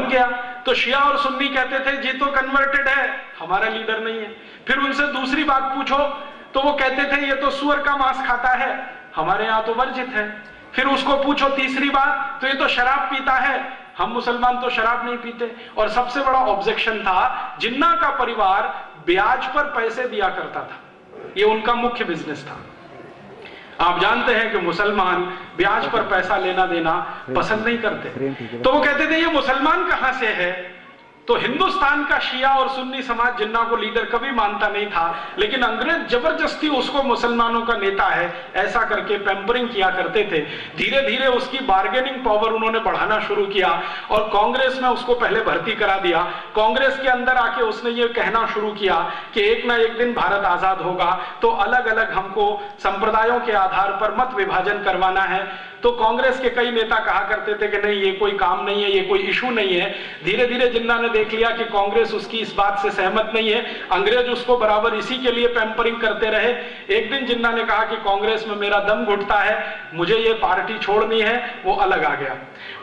बन गया। तो शिया और सुन्नी कहते थे ये तो कन्वर्टेड है, हमारा लीडर नहीं है। फिर उनसे दूसरी बात पूछो तो वो कहते थे ये तो सुअर का मांस खाता है, हमारे यहाँ तो वर्जित है। फिर उसको पूछो तीसरी बात तो ये तो शराब पीता है, हम मुसलमान तो शराब नहीं पीते। और सबसे बड़ा ऑब्जेक्शन था, जिन्ना का परिवार ब्याज पर पैसे दिया करता था, ये उनका मुख्य बिजनेस था। आप जानते हैं कि मुसलमान ब्याज पर पैसा लेना देना पसंद नहीं करते। तो वो कहते थे ये मुसलमान कहां से है। तो हिंदुस्तान का शिया और सुन्नी समाज जिन्ना को लीडर कभी मानता नहीं था, लेकिन अंग्रेज जबरदस्ती उसको मुसलमानों का नेता है ऐसा करके पैम्परिंग किया करते थे। धीरे धीरे उसकी बार्गेनिंग पावर उन्होंने बढ़ाना शुरू किया और कांग्रेस में उसको पहले भर्ती करा दिया। कांग्रेस के अंदर आके उसने ये कहना शुरू किया कि एक ना एक दिन भारत आजाद होगा, तो अलग अलग हमको संप्रदायों के आधार पर मत विभाजन करवाना है। तो कांग्रेस के कई नेता कहा करते थे कि नहीं ये कोई काम नहीं है, ये कोई इशू नहीं है। धीरे धीरे जिन्ना ने देख लिया कि कांग्रेस उसकी इस बात से सहमत नहीं है, अंग्रेज उसको बराबर इसी के लिए पैम्परिंग करते रहे। एक दिन जिन्ना ने कहा कि कांग्रेस में मेरा दम घुटता है, मुझे ये पार्टी छोड़नी है, वो अलग आ गया।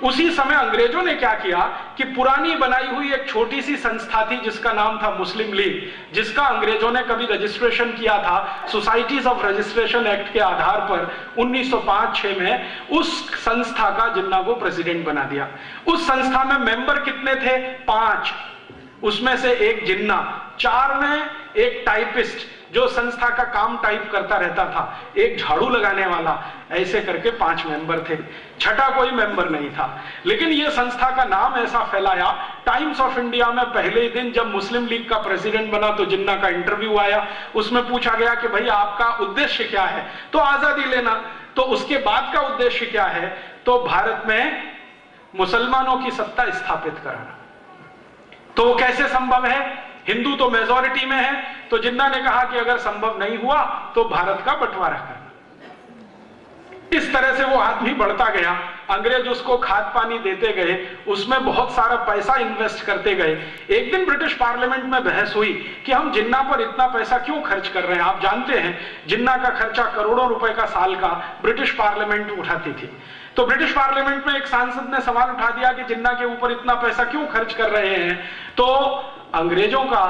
उसी समय अंग्रेजों ने क्या किया कि पुरानी बनाई हुई एक छोटी सी संस्था थी जिसका नाम था मुस्लिम लीग, जिसका अंग्रेजों ने कभी रजिस्ट्रेशन किया था सोसाइटीज ऑफ रजिस्ट्रेशन एक्ट के आधार पर 1905-6 में। उस संस्था का जिन्ना को प्रेसिडेंट बना दिया। उस संस्था में मेंबर कितने थे? 5, उसमें से एक जिन्ना, 4 में एक टाइपिस्ट जो संस्था का काम टाइप करता रहता था, एक झाड़ू लगाने वाला, ऐसे करके 5 मेंबर थे। छठा कोई मेंबर नहीं था। लेकिन यह संस्था का नाम ऐसा फैलाया, टाइम्स ऑफ इंडिया में पहले ही दिन जब मुस्लिम लीग का प्रेसिडेंट बना तो जिन्ना का इंटरव्यू आया, उसमें पूछा गया कि भाई आपका उद्देश्य क्या है, तो आजादी लेना। तो उसके बाद का उद्देश्य क्या है, तो भारत में मुसलमानों की सत्ता स्थापित कराना। तो कैसे संभव है, हिंदू तो मेजॉरिटी में है। तो जिन्ना ने कहा कि अगर संभव नहीं हुआ तो भारत का बंटवारा करना। इस तरह से वो आदमी बढ़ता गया, अंग्रेज उसको खाद पानी देते गए, उसमें बहुत सारा पैसा इन्वेस्ट करते गए। एक दिन ब्रिटिश पार्लियामेंट में बहस हुई कि हम जिन्ना पर इतना पैसा क्यों खर्च कर रहे हैं। आप जानते हैं जिन्ना का खर्चा करोड़ों रुपए का साल का ब्रिटिश पार्लियामेंट उठाती थी। तो ब्रिटिश पार्लियामेंट में एक सांसद ने सवाल उठा दिया कि जिन्ना के ऊपर इतना पैसा क्यों खर्च कर रहे हैं। तो अंग्रेजों का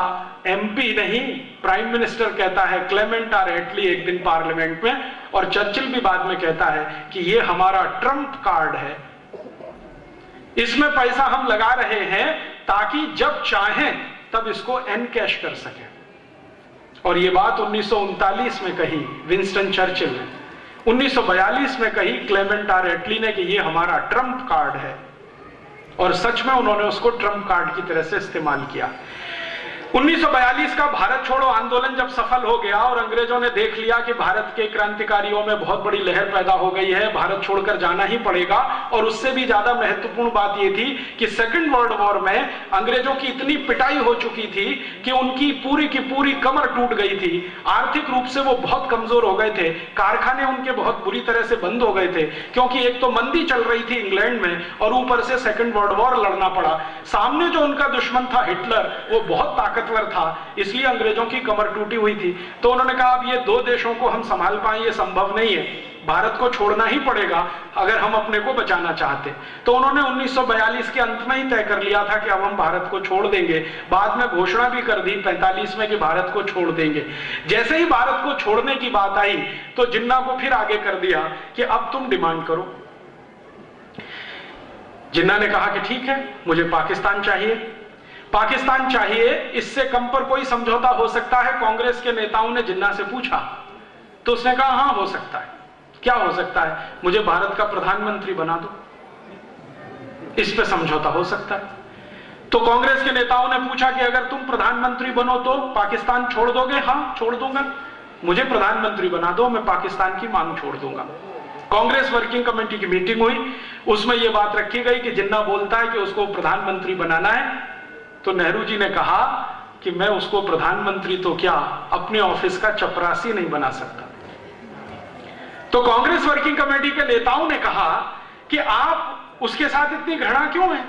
एमपी नहीं, प्राइम मिनिस्टर कहता है, क्लेमेंट आर एटली, एक दिन पार्लियामेंट में, और चर्चिल भी बाद में कहता है कि ये हमारा ट्रम्प कार्ड है, इसमें पैसा हम लगा रहे हैं ताकि जब चाहें तब इसको एनकैश कर सकें। और ये बात 1939 में कही विंस्टन चर्चिल ने, 1942 में कही क्लेमेंट आर एटली ने कि ये हमारा ट्रम्प कार्ड है। और सच में उन्होंने उसको ट्रम्प कार्ड की तरह से इस्तेमाल किया। 1942 का भारत छोड़ो आंदोलन जब सफल हो गया और अंग्रेजों ने देख लिया कि भारत के क्रांतिकारियों में बहुत बड़ी लहर पैदा हो गई है, भारत छोड़कर जाना ही पड़ेगा। और उससे भी ज्यादा महत्वपूर्ण बात यह थी कि सेकेंड वर्ल्ड वॉर में अंग्रेजों की इतनी पिटाई हो चुकी थी कि उनकी पूरी की पूरी कमर टूट गई थी, आर्थिक रूप से वो बहुत कमजोर हो गए थे, कारखाने उनके बहुत बुरी तरह से बंद हो गए थे, क्योंकि एक तो मंदी चल रही थी इंग्लैंड में और ऊपर से सेकेंड वर्ल्ड वॉर लड़ना पड़ा। सामने जो उनका दुश्मन था हिटलर, वो बहुत ताकतवर था, इसलिए अंग्रेजों की कमर टूटी हुई थी। तो उन्होंने कहा अब ये 2 देशों को हम संभाल पाएं ये संभव नहीं है, भारत को छोड़ना ही पड़ेगा अगर हम अपने को बचाना चाहते। तो उन्होंने 1942 के अंत में ही तय कर लिया था कि अब हम भारत को छोड़ देंगे। बाद में घोषणा भी कर दी 45 में कि भारत को छोड़ देंगे। जैसे ही भारत को छोड़ने की बात आई तो जिन्ना को फिर आगे कर दिया कि अब तुम डिमांड करो। जिन्ना ने कहा कि ठीक है, मुझे पाकिस्तान चाहिए, पाकिस्तान चाहिए, इससे कम पर कोई समझौता हो सकता है। कांग्रेस के नेताओं ने जिन्ना से पूछा तो उसने कहा हां हो सकता है। क्या हो सकता है? मुझे भारत का प्रधानमंत्री बना दो, इस पे समझौता हो सकता है। तो कांग्रेस के नेताओं ने पूछा कि अगर तुम प्रधानमंत्री बनो तो पाकिस्तान छोड़ दोगे? हां छोड़ दूंगा, मुझे प्रधानमंत्री बना दो, मैं पाकिस्तान की मांग छोड़ दूंगा। कांग्रेस वर्किंग कमेटी की मीटिंग हुई, उसमें यह बात रखी गई कि जिन्ना बोलता है कि उसको प्रधानमंत्री बनाना है। तो नेहरू जी ने कहा कि मैं उसको प्रधानमंत्री तो क्या, अपने ऑफिस का चपरासी नहीं बना सकता। तो कांग्रेस वर्किंग कमेटी के नेताओं ने कहा कि आप उसके साथ इतनी घृणा क्यों है?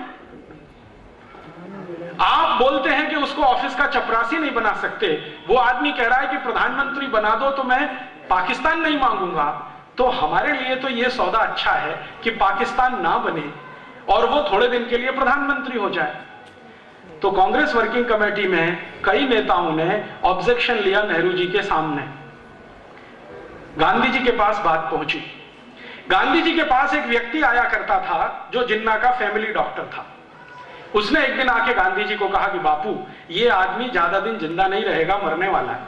आप बोलते हैं कि उसको ऑफिस का चपरासी नहीं बना सकते, वो आदमी कह रहा है कि प्रधानमंत्री बना दो तो मैं पाकिस्तान नहीं मांगूंगा। तो हमारे लिए तो यह सौदा अच्छा है कि पाकिस्तान ना बने और वो थोड़े दिन के लिए प्रधानमंत्री हो जाए। तो कांग्रेस वर्किंग कमेटी में कई नेताओं ने ऑब्जेक्शन लिया नेहरू जी के सामने। गांधी जी के पास बात पहुंची। गांधी जी के पास एक व्यक्ति आया करता था जो जिन्ना का फैमिली डॉक्टर था। उसने एक दिन आके गांधी जी को कहा कि बापू, ये आदमी ज्यादा दिन जिंदा नहीं रहेगा, मरने वाला है।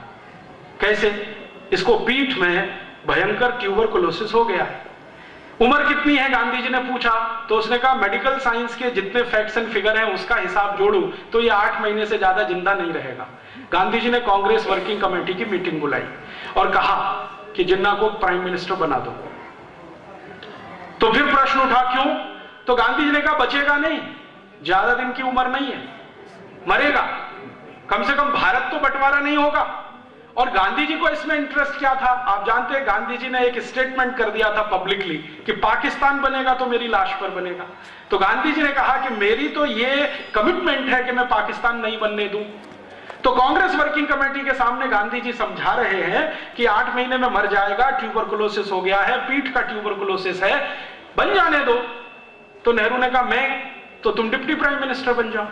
कैसे? इसको पीठ में भयंकर ट्यूबरकुलोसिस हो गया। उम्र कितनी है? गांधी जी ने पूछा। तो उसने कहा मेडिकल साइंस के जितने फैक्ट्स एंड फिगर हैं उसका हिसाब जोड़ू तो ये 8 महीने से ज्यादा जिंदा नहीं रहेगा। गांधी जी ने कांग्रेस वर्किंग कमेटी की मीटिंग बुलाई और कहा कि जिन्ना को प्राइम मिनिस्टर बना दो। तो फिर प्रश्न उठा, क्यों? तो गांधी जी ने कहा बचेगा नहीं, ज्यादा दिन की उम्र नहीं है, मरेगा, कम से कम भारत तो बंटवारा नहीं होगा। और गांधी जी को इसमें इंटरेस्ट क्या था? आप जानते हैं गांधी जी ने एक स्टेटमेंट कर दिया था पब्लिकली कि पाकिस्तान बनेगा तो मेरी लाश पर बनेगा। तो गांधी जी ने कहा कि मेरी तो ये कमिटमेंट है कि मैं पाकिस्तान नहीं बनने दूं। तो कांग्रेस वर्किंग कमेटी के सामने गांधी जी समझा रहे हैं कि 8 महीने में मर जाएगा, ट्यूबरकुलोसिस हो गया है, पीठ का ट्यूबरकुलोसिस है, बन जाने दो। तो नेहरू ने कहा मैं तो तुम डिप्टी प्राइम मिनिस्टर बन जाओ।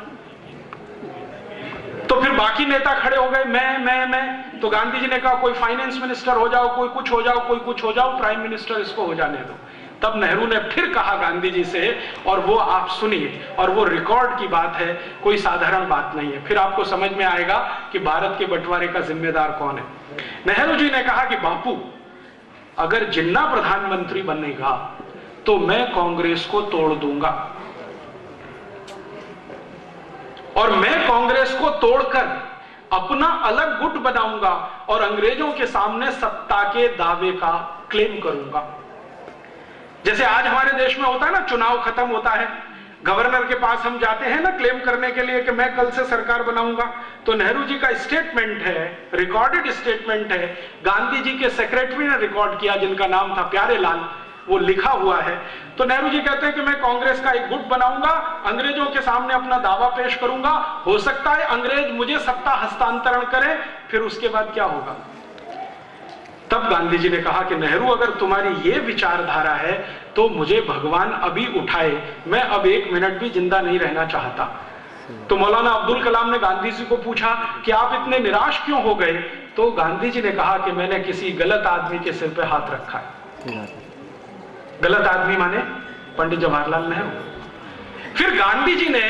तो फिर बाकी नेता खड़े हो गए, मैं। तो गांधी जी ने कहा कोई फाइनेंस मिनिस्टर हो जाओ, कोई कुछ हो जाओ, कोई कुछ हो जाओ, प्राइम मिनिस्टर इसको हो जाने दो। तब नेहरू ने फिर कहा गांधी जी से, और वो आप सुनिए, और वो रिकॉर्ड की बात है, कोई साधारण बात नहीं है, फिर आपको समझ में आएगा कि भारत के बंटवारे का जिम्मेदार कौन है। नेहरू जी ने कहा कि बापू, अगर जिन्ना प्रधानमंत्री बनेगा तो मैं कांग्रेस को तोड़ दूंगा, और मैं कांग्रेस को तोड़कर अपना अलग गुट बनाऊंगा और अंग्रेजों के सामने सत्ता के दावे का क्लेम करूंगा। जैसे आज हमारे देश में होता है ना, चुनाव खत्म होता है, गवर्नर के पास हम जाते हैं ना क्लेम करने के लिए कि मैं कल से सरकार बनाऊंगा। तो नेहरू जी का स्टेटमेंट है, रिकॉर्डेड स्टेटमेंट है, गांधी जी के सेक्रेटरी ने रिकॉर्ड किया जिनका नाम था प्यारेलाल, वो लिखा हुआ है। तो नेहरू जी कहते हैं कि मैं कांग्रेस का एक गुट बनाऊंगा, अंग्रेजों के सामने अपना दावा पेश करूंगा, हो सकता है अंग्रेज मुझे सत्ता हस्तांतरण करें, फिर उसके बाद क्या होगा। तब गांधी जी ने कहा कि नेहरू, अगर तुम्हारी ये विचारधारा है तो मुझे भगवान अभी उठाए, मैं अब 1 मिनट भी जिंदा नहीं रहना चाहता। तो मौलाना अब्दुल कलाम ने गांधी जी को पूछा कि आप इतने निराश क्यों हो गए? तो गांधी जी ने कहा कि मैंने किसी गलत आदमी के सिर पे हाथ रखा है। गलत आदमी माने पंडित जवाहरलाल नेहरू। फिर गांधी जी ने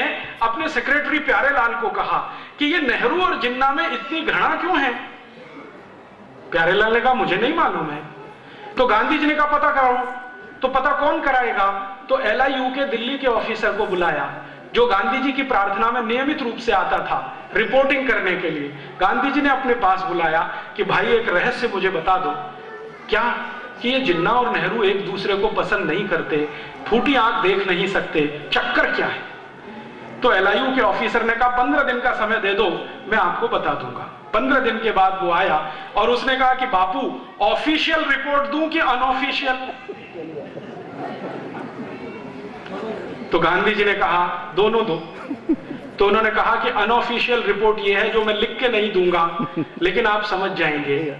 अपने सेक्रेटरी प्यारेलाल को कहा कि ये नेहरू और जिन्ना में इतनी घृणा क्यों है? प्यारेलाल ने कहा मुझे नहीं मालूम है। तो गांधी जी ने कहा पता कराओ। तो पता कौन कराएगा? तो LIU के दिल्ली के ऑफिसर को बुलाया, जो गांधी जी की प्रार्थना में नियमित रूप से आता था रिपोर्टिंग करने के लिए। गांधी जी ने अपने पास बुलाया कि भाई एक रहस्य मुझे बता दो, क्या कि ये जिन्ना और नेहरू एक दूसरे को पसंद नहीं करते, फूटी आंख देख नहीं सकते, चक्कर क्या है? तो LIU के ऑफिसर ने कहा 15 दिन का समय दे दो, मैं आपको बता दूंगा। 15 दिन के बाद वो आया और उसने कहा कि बापू, ऑफिशियल रिपोर्ट दूं कि अनऑफिशियल? तो गांधी जी ने कहा दोनों दो। तो उन्होंने कहा कि अनऑफिशियल रिपोर्ट ये है जो मैं लिख के नहीं दूंगा, लेकिन आप समझ जाएंगे।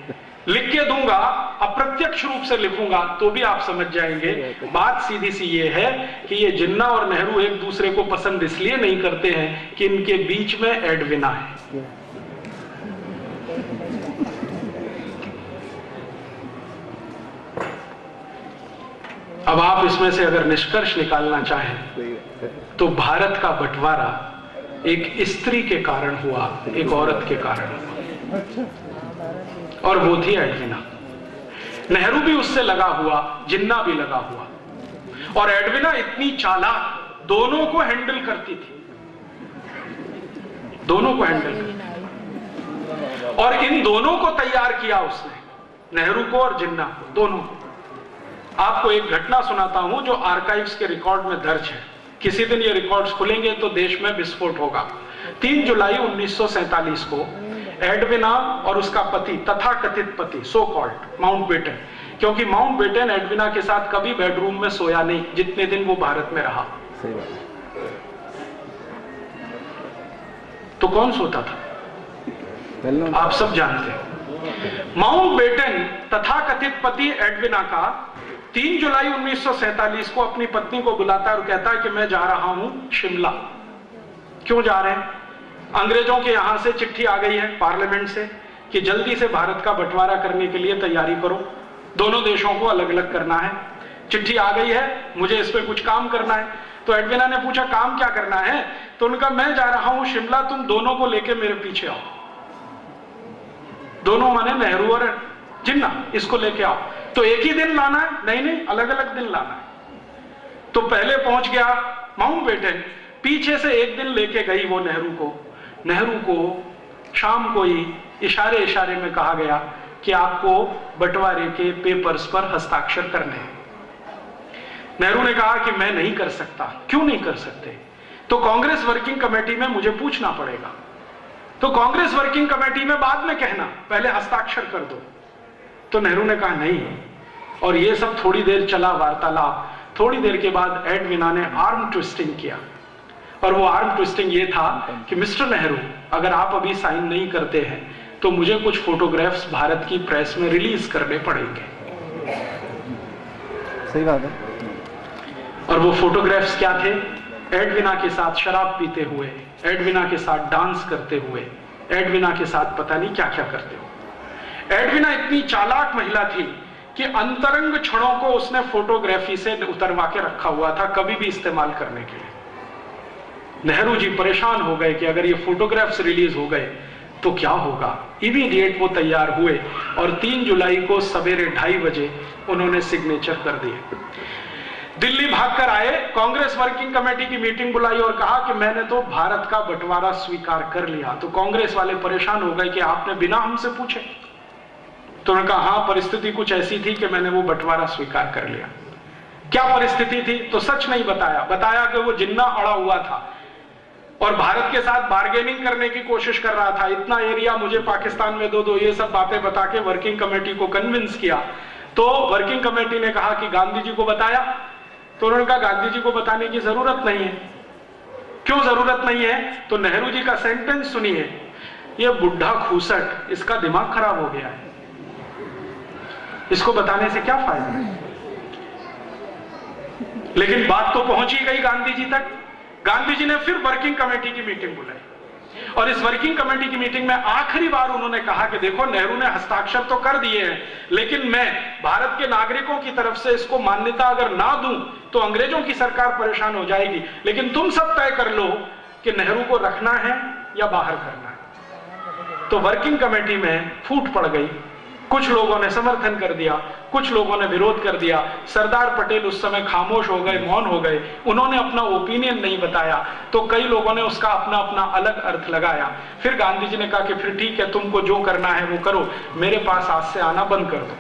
लिख के दूंगा, अप्रत्यक्ष रूप से लिखूंगा तो भी आप समझ जाएंगे। बात सीधी सी ये है कि ये जिन्ना और नेहरू एक दूसरे को पसंद इसलिए नहीं करते हैं कि इनके बीच में एडविना है। अब आप इसमें से अगर निष्कर्ष निकालना चाहें तो भारत का बंटवारा एक स्त्री के कारण हुआ, एक औरत के कारण हुआ, और वो थी एडविना। नेहरू भी उससे लगा हुआ, जिन्ना भी लगा हुआ, और एडविना इतनी चालाक, दोनों को हैंडल करती थी, दोनों को हैंडल करती। और इन दोनों को तैयार किया उसने, नेहरू को और जिन्ना को, दोनों को। आपको एक घटना सुनाता हूं जो आर्काइव्स के रिकॉर्ड में दर्ज है। किसी दिन ये रिकॉर्ड्स खुलेंगे तो देश में विस्फोट होगा। 3 जुलाई 1947 को एडविना और उसका पति, तथाकथित पति, सो कॉल्ड माउंटबेटन, क्योंकि माउंटबेटन एडविना के साथ कभी बेडरूम में सोया नहीं जितने दिन वो भारत में रहा। तो कौन सोता था? आप सब जानते हैं। माउंटबेटन तथाकथित पति एडविना का 3 जुलाई 1947 को अपनी पत्नी को बुलाता है और कहता है कि मैं जा रहा हूं शिमला। क्यों जा रहे हैं? अंग्रेजों के यहां से चिट्ठी आ गई है पार्लियामेंट से कि जल्दी से भारत का बंटवारा करने के लिए तैयारी करो, दोनों देशों को अलग अलग करना है। चिट्ठी आ गई है, मुझे इस पे कुछ काम करना है। तो एडविना ने पूछा काम क्या करना है? तो उनका मैं जा रहा हूं शिमला, तुम दोनों को लेके मेरे पीछे आओ। दोनों माने नेहरू और जिन्ना, इसको लेके आओ। तो एक ही दिन लाना है? नहीं नहीं, अलग अलग दिन लाना है। तो पहले पहुंच गया माउंटबेटन, पीछे से एक दिन लेके गई वो नेहरू को शाम को ही इशारे इशारे में कहा गया कि आपको बंटवारे के पेपर्स पर हस्ताक्षर करने हैं। नेहरू ने कहा कि मैं नहीं कर सकता। क्यों नहीं कर सकते? तो कांग्रेस वर्किंग कमेटी में मुझे पूछना पड़ेगा। तो कांग्रेस वर्किंग कमेटी में बाद में कहना, पहले हस्ताक्षर कर दो। तो नेहरू ने कहा नहीं। और ये सब थोड़ी देर चला वार्तालाप। थोड़ी देर के बाद एडविना ने आर्म ट्विस्टिंग किया, और वो आर्म ट्विस्टिंग ये था कि मिस्टर नेहरू, अगर आप अभी साइन नहीं करते हैं तो मुझे कुछ फोटोग्राफ्स भारत की प्रेस में रिलीज करने पड़ेंगे। सही बात है। और वो फोटोग्राफ्स क्या थे? एडविना के साथ शराब पीते हुए, एडविना के साथ डांस करते हुए, एडविना के साथ पता नहीं क्या क्या करते हुए। एडविना इतनी चालाक महिला थी कि अंतरंग क्षणों को उसने फोटोग्राफी से उतरवा के रखा हुआ था, कभी भी इस्तेमाल करने के लिए। नेहरू जी परेशान हो गए कि अगर ये फोटोग्राफ्स रिलीज हो गए तो क्या होगा। इमीडिएट वो तैयार हुए और 3 जुलाई को सवेरे 2:30 बजे उन्होंने सिग्नेचर कर दिए। दिल्ली भागकर आए, कांग्रेस वर्किंग कमेटी की मीटिंग बुलाई और कहा कि मैंने तो भारत का बंटवारा स्वीकार कर लिया। तो कांग्रेस वाले परेशान हो गए कि आपने बिना हमसे पूछे। तो उन्होंने कहा हाँ, परिस्थिति कुछ ऐसी थी कि मैंने वो बंटवारा स्वीकार कर लिया। क्या परिस्थिति थी? तो सच नहीं बताया कि वो जिन्ना अड़ा हुआ था और भारत के साथ बार्गेनिंग करने की कोशिश कर रहा था। इतना एरिया मुझे पाकिस्तान में दो, ये सब बातें बता के वर्किंग कमेटी को कन्विंस किया। तो वर्किंग कमेटी ने कहा कि गांधी जी को बताया? तो उन्होंने कहा गांधी जी को बताने की जरूरत नहीं है। क्यों जरूरत नहीं है? तो नेहरू जी का सेंटेंस सुनिए, ये बुढ़ा खूसट, इसका दिमाग खराब हो गया है, इसको बताने से क्या फायदा। लेकिन बात तो पहुंची गई गांधी जी तक। गांधी जी ने फिर वर्किंग कमेटी की मीटिंग बुलाई और इस वर्किंग कमेटी की मीटिंग में आखिरी बार उन्होंने कहा कि देखो, नेहरू ने हस्ताक्षर तो कर दिए हैं, लेकिन मैं भारत के नागरिकों की तरफ से इसको मान्यता अगर ना दूं तो अंग्रेजों की सरकार परेशान हो जाएगी। लेकिन तुम सब तय कर लो कि नेहरू को रखना है या बाहर करना है। तो वर्किंग कमेटी में फूट पड़ गई। कुछ लोगों ने समर्थन कर दिया, कुछ लोगों ने विरोध कर दिया। सरदार पटेल उस समय खामोश हो गए, मौन हो गए, उन्होंने अपना ओपिनियन नहीं बताया। तो कई लोगों ने उसका अपना अपना अलग अर्थ लगाया। फिर गांधी जी ने कहा कि फिर ठीक है, तुमको जो करना है वो करो, मेरे पास आज से आना बंद कर दो।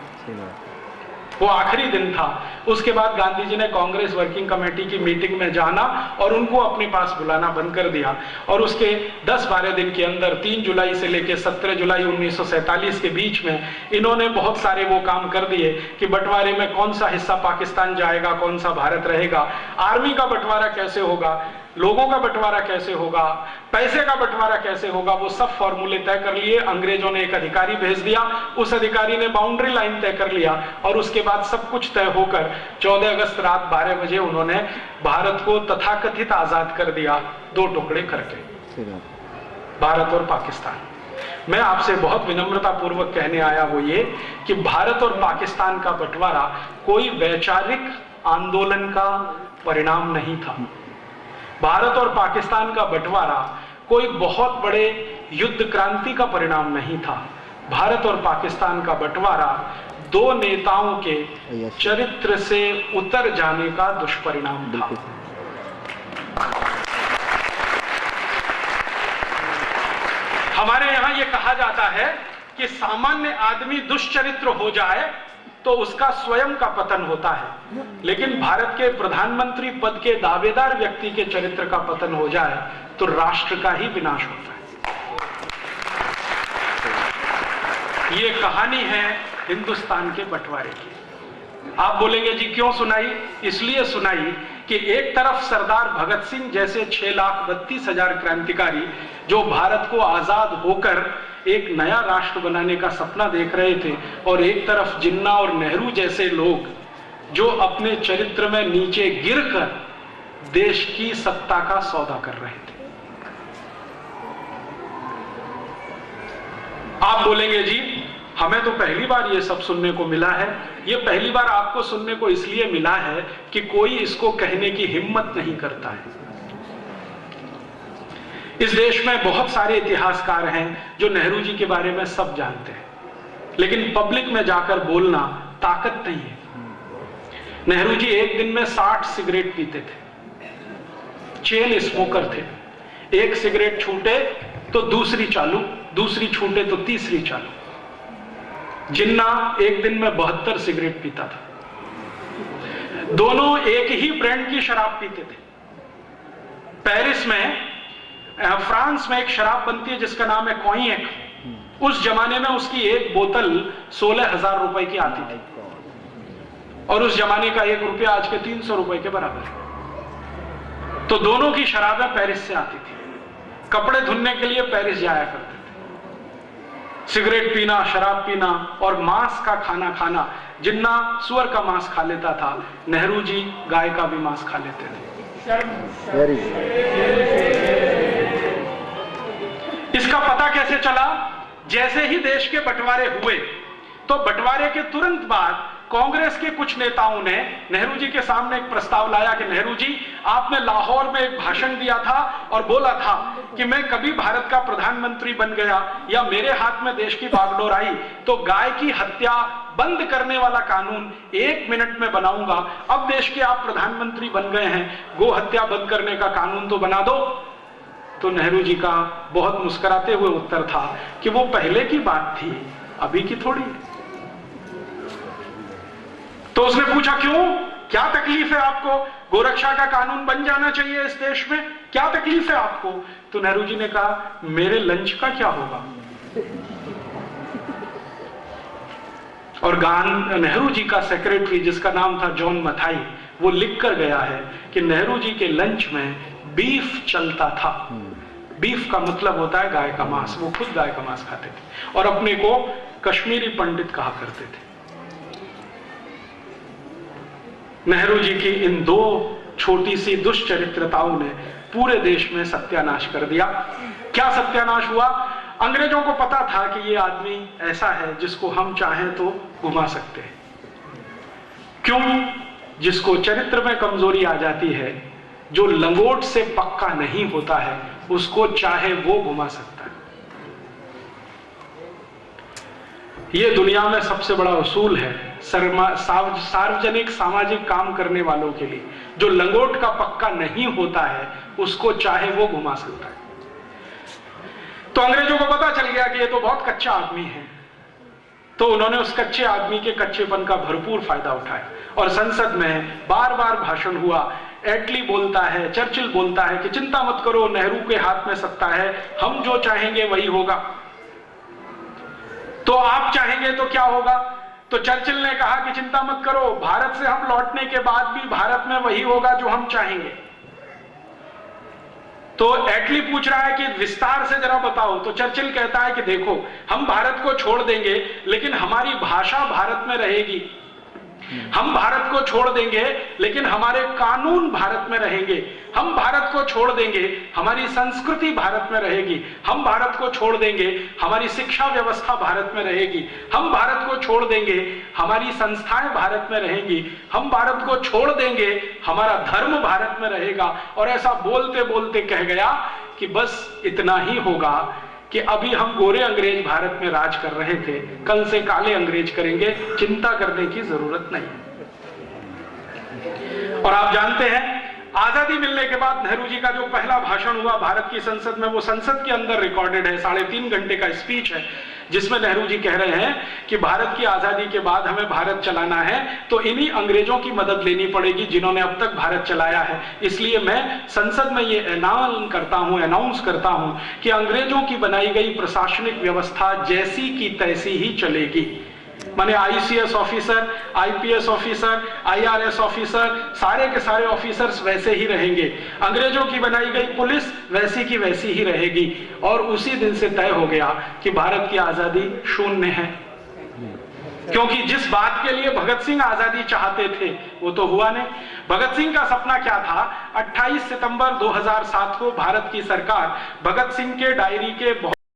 वो आखिरी दिन था। उसके बाद गांधी जी ने कांग्रेस वर्किंग कमेटी की मीटिंग में जाना और उनको अपने पास बुलाना बंद कर दिया। और उसके 10-12 दिन के अंदर 3 जुलाई से लेकर 17 जुलाई 1947 के बीच में इन्होंने बहुत सारे वो काम कर दिए कि बंटवारे में कौन सा हिस्सा पाकिस्तान जाएगा, कौन सा भारत रहेगा, आर्मी का बंटवारा कैसे होगा, लोगों का बंटवारा कैसे होगा, पैसे का बंटवारा कैसे होगा, वो सब फॉर्मूले तय कर लिए। अंग्रेजों ने एक अधिकारी भेज दिया, उस अधिकारी ने बाउंड्री लाइन तय कर लिया और उसके बाद सब कुछ तय होकर 14 अगस्त रात 12 बजे उन्होंने भारत को तथाकथित आजाद कर दिया, 2 टुकड़े करके, भारत और पाकिस्तान। मैं आपसे बहुत विनम्रता पूर्वक कहने आया वो ये कि भारत और पाकिस्तान का बंटवारा कोई वैचारिक आंदोलन का परिणाम नहीं था। भारत और पाकिस्तान का बंटवारा कोई बहुत बड़े युद्ध क्रांति का परिणाम नहीं था। भारत और पाकिस्तान का बंटवारा 2 नेताओं के चरित्र से उतर जाने का दुष्परिणाम था। हमारे यहां यह कहा जाता है कि सामान्य आदमी दुष्चरित्र हो जाए तो उसका स्वयं का पतन होता है, लेकिन भारत के प्रधानमंत्री पद के दावेदार व्यक्ति के चरित्र का पतन हो जाए तो राष्ट्र का ही विनाश होता है। ये कहानी है हिंदुस्तान के बंटवारे की। आप बोलेंगे जी क्यों सुनाई? इसलिए सुनाई कि एक तरफ सरदार भगत सिंह जैसे 6,32,000 क्रांतिकारी जो भारत को आजाद होकर एक नया राष्ट्र बनाने का सपना देख रहे थे, और एक तरफ जिन्ना और नेहरू जैसे लोग जो अपने चरित्र में नीचे गिरकर देश की सत्ता का सौदा कर रहे थे। आप बोलेंगे जी हमें तो पहली बार ये सब सुनने को मिला है। ये पहली बार आपको सुनने को इसलिए मिला है कि कोई इसको कहने की हिम्मत नहीं करता है। इस देश में बहुत सारे इतिहासकार हैं जो नेहरू जी के बारे में सब जानते हैं, लेकिन पब्लिक में जाकर बोलना ताकत नहीं है। नेहरू जी एक दिन में 60 सिगरेट पीते थे, चेन स्मोकर थे। एक सिगरेट छूटे तो दूसरी चालू, दूसरी छूटे तो तीसरी चालू। जिन्ना एक दिन में 72 सिगरेट पीता था। दोनों एक ही ब्रांड की शराब पीते थे। पेरिस में, फ्रांस में एक शराब बनती है जिसका नाम है कॉन्यैक। उस जमाने में उसकी एक बोतल 16,000 रुपए की आती थी, और उस जमाने का 1 रुपया आज के 300 रुपए के बराबर है। तो दोनों की शराबें पेरिस से आती थी। कपड़े धुलने के लिए पेरिस जाया करते थे। सिगरेट पीना, शराब पीना और मांस का खाना खाना। जिन्ना सुअर का मांस खा लेता था, नेहरू जी गाय का भी मांस खा लेते थे। इसका पता कैसे चला? जैसे ही देश के बंटवारे हुए तो बंटवारे के तुरंत बाद कांग्रेस के कुछ नेताओं ने नेहरू जी के सामने एक प्रस्ताव लाया कि नेहरू जी, आपने लाहौर में एक भाषण दिया था और बोला था कि मैं कभी भारत का प्रधानमंत्री बन गया या मेरे हाथ में देश की बागडोर आई तो गाय की हत्या बंद करने वाला कानून 1 मिनट में बनाऊंगा। अब देश के आप प्रधानमंत्री बन गए हैं, गो हत्या बंद करने का कानून तो बना दो। तो नेहरू जी का बहुत मुस्कुराते हुए उत्तर था कि वो पहले की बात थी, अभी की थोड़ी। तो उसने पूछा क्यों, क्या तकलीफ है आपको? गोरक्षा का कानून बन जाना चाहिए इस देश में, क्या तकलीफ है आपको? तो नेहरू जी ने कहा मेरे लंच का क्या होगा? और नेहरू जी का सेक्रेटरी जिसका नाम था जॉन मथाई, वो लिख कर गया है कि नेहरू जी के लंच में बीफ चलता था। बीफ का मतलब होता है गाय का मांस। वो खुद गाय का मांस खाते थे और अपने को कश्मीरी पंडित कहा करते थे। नेहरू जी की इन 2 छोटी सी दुष्चरित्रताओं ने पूरे देश में सत्यानाश कर दिया। क्या सत्यानाश हुआ? अंग्रेजों को पता था कि ये आदमी ऐसा है जिसको हम चाहें तो घुमा सकते हैं। क्यों? जिसको चरित्र में कमजोरी आ जाती है, जो लंगोट से पक्का नहीं होता है, उसको चाहे वो घुमा सकता है। ये दुनिया में सबसे बड़ा उसूल है सार्वजनिक सामाजिक काम करने वालों के लिए। जो लंगोट का पक्का नहीं होता है उसको चाहे वो घुमा सकता है। तो अंग्रेजों को पता चल गया कि ये तो बहुत कच्चा आदमी है, तो उन्होंने उस कच्चे आदमी के कच्चेपन का भरपूर फायदा उठाया और संसद में बार बार भाषण हुआ। एटली बोलता है, चर्चिल बोलता है कि चिंता मत करो, नेहरू के हाथ में सत्ता है, हम जो चाहेंगे वही होगा। तो आप चाहेंगे तो क्या होगा? तो चर्चिल ने कहा कि चिंता मत करो, भारत से हम लौटने के बाद भी भारत में वही होगा जो हम चाहेंगे। तो एटली पूछ रहा है कि विस्तार से जरा बताओ। तो चर्चिल कहता है कि देखो, हम भारत को छोड़ देंगे लेकिन हमारी भाषा भारत में रहेगी, हम भारत को छोड़ देंगे लेकिन हमारे कानून भारत में रहेंगे, हम भारत को छोड़ देंगे हमारी संस्कृति भारत में रहेगी, हम भारत को छोड़ देंगे हमारी शिक्षा व्यवस्था भारत में रहेगी, हम भारत को छोड़ देंगे हमारी संस्थाएं भारत में रहेंगी, हम भारत को छोड़ देंगे हमारा धर्म भारत में रहेगा। और ऐसा बोलते बोलते कह गया कि बस इतना ही होगा कि अभी हम गोरे अंग्रेज भारत में राज कर रहे थे, कल से काले अंग्रेज करेंगे, चिंता करने की जरूरत नहीं। और आप जानते हैं आजादी मिलने के बाद नेहरू जी का जो पहला भाषण हुआ भारत की संसद में, वो संसद के अंदर रिकॉर्डेड है, 3.5 घंटे का स्पीच है, जिसमें नेहरू जी कह रहे हैं कि भारत की आजादी के बाद हमें भारत चलाना है तो इन्हीं अंग्रेजों की मदद लेनी पड़ेगी जिन्होंने अब तक भारत चलाया है। इसलिए मैं संसद में ये अनाउंस करता हूं कि अंग्रेजों की बनाई गई प्रशासनिक व्यवस्था जैसी की तैसी ही चलेगी। माने ICS officer, IPS officer, IRS officer, सारे के सारे ऑफिसर्स वैसे ही रहेंगे, अंग्रेजों की बनाई गई पुलिस वैसी की वैसी ही रहेगी। और उसी दिन से तय हो गया कि भारत की आजादी शून्य है। क्योंकि जिस बात के लिए भगत सिंह आजादी चाहते थे वो तो हुआ नहीं। भगत सिंह का सपना क्या था? 28 सितंबर 2007 को भारत की सरकार भगत सिंह के डायरी के